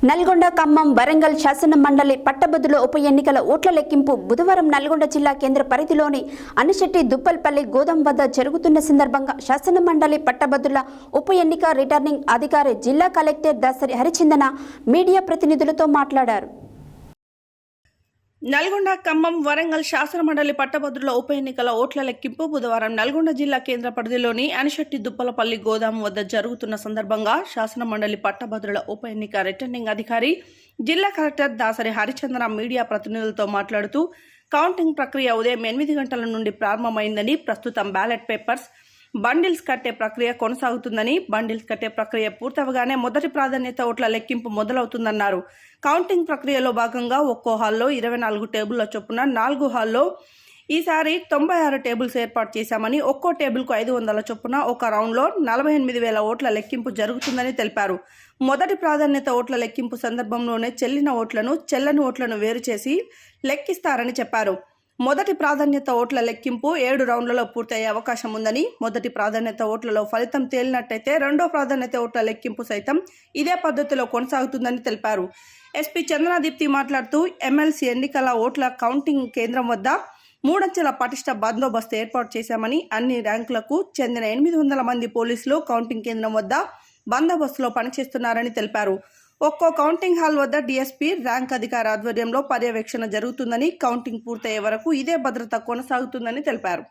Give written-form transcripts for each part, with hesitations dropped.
నల్గొండ, ఖమ్మం, వరంగల్ శాసన మండలి పట్టభద్రుల ఉప ఎన్నికల ఓట్ల లెక్కింపు బుధవారం నల్గొండ జిల్లా కేంద్ర పరిధిలోని అనిశెట్టి దుప్పల్పల్లి గోదాం వద్ద జరుగుతున్న సందర్భంగా శాసన మండలి పట్టభద్రుల ఉప ఎన్నిక రిటర్నింగ్ అధికారి జిల్లా కలెక్టర్ దాసరి హరిచందన మీడియా ప్రతినిధులతో మాట్లాడారు. నల్గొండ, ఖమ్మం, వరంగల్ శాసన మండలి పట్టభద్రుల ఉప ఎన్నికల ఓట్ల లెక్కింపు బుధవారం నల్గొండ జిల్లా కేంద్ర పరిధిలోని అనిశెట్టి దుప్పలపల్లి గోదాం వద్ద జరుగుతున్న సందర్భంగా శాసన మండలి పట్టభద్రుల ఉప ఎన్నిక రిటర్నింగ్ అధికారి జిల్లా కలెక్టర్ దాసరి హరిచంద్ర మీడియా ప్రతినిధులతో మాట్లాడుతూ కౌంటింగ్ ప్రక్రియ ఉదయం 8 గంటల నుండి ప్రారంభమైందని, ప్రస్తుతం బ్యాలెట్ పేపర్స్ బండిల్స్ కట్టే ప్రక్రియ కొనసాగుతుందని, బండిల్స్ కట్టే ప్రక్రియ పూర్తవగానే మొదటి ప్రాధాన్యత ఓట్ల లెక్కింపు మొదలవుతుందన్నారు. కౌంటింగ్ ప్రక్రియలో భాగంగా ఒక్కో హాల్లో 24 టేబుళ్ల చొప్పున 4 హాల్లో ఈసారి 96 టేబుల్స్ ఏర్పాటు చేశామని, ఒక్కో టేబుల్కు 500 చొప్పున ఒక రౌండ్లో 48,000 ఓట్ల లెక్కింపు జరుగుతుందని తెలిపారు. మొదటి ప్రాధాన్యత ఓట్ల లెక్కింపు సందర్భంలోనే చెల్లని ఓట్లను వేరు చేసి లెక్కిస్తారని చెప్పారు. మొదటి ప్రాధాన్యత ఓట్ల లెక్కింపు 7 రౌండ్లలో పూర్తయ్యే అవకాశం ఉందని, మొదటి ప్రాధాన్యత ఓట్లలో ఫలితం తేలినట్టయితే రెండో ప్రాధాన్యత ఓట్ల లెక్కింపు సైతం ఇదే పద్ధతిలో కొనసాగుతుందని తెలిపారు. ఎస్పీ చంద్రదీప్తి మాట్లాడుతూ ఎమ్మెల్సీ ఎన్నికల ఓట్ల కౌంటింగ్ కేంద్రం వద్ద 3 అంచెల పటిష్ట బందోబస్తు ఏర్పాటు చేశామని, అన్ని ర్యాంకులకు చెందిన 800 మంది పోలీసులు కౌంటింగ్ కేంద్రం వద్ద బందోబస్తులో పనిచేస్తున్నారని తెలిపారు. ఒక్కో కౌంటింగ్ హాల్ వద్ద డీఎస్పీ ర్యాంక్ అధికారి ఆధ్వర్యంలో పర్యవేక్షణ జరుగుతుందని, కౌంటింగ్ పూర్తయ్యే వరకు ఇదే భద్రత కొనసాగుతుందని తెలిపారు.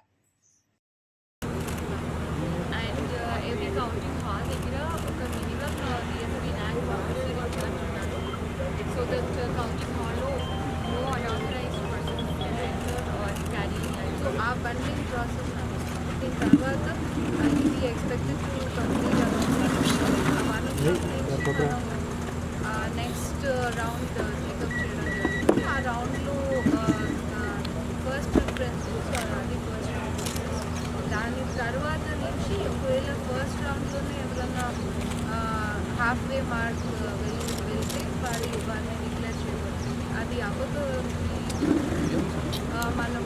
నెక్స్ట్ రౌండ్ చెకప్ చేయడం జరుగుతుంది. ఆ రౌండ్లో ఫస్ట్ ప్రిఫరెన్స్ అది ఫస్ట్ రౌండ్. దాని తర్వాత నుంచి ఒకవేళ ఫస్ట్ రౌండ్లోనే ఎవరైనా హాఫ్ వే మార్క్ వెళ్తే వారిని డిక్లేర్ చేయబడుతుంది. అది అవ్వదు మనం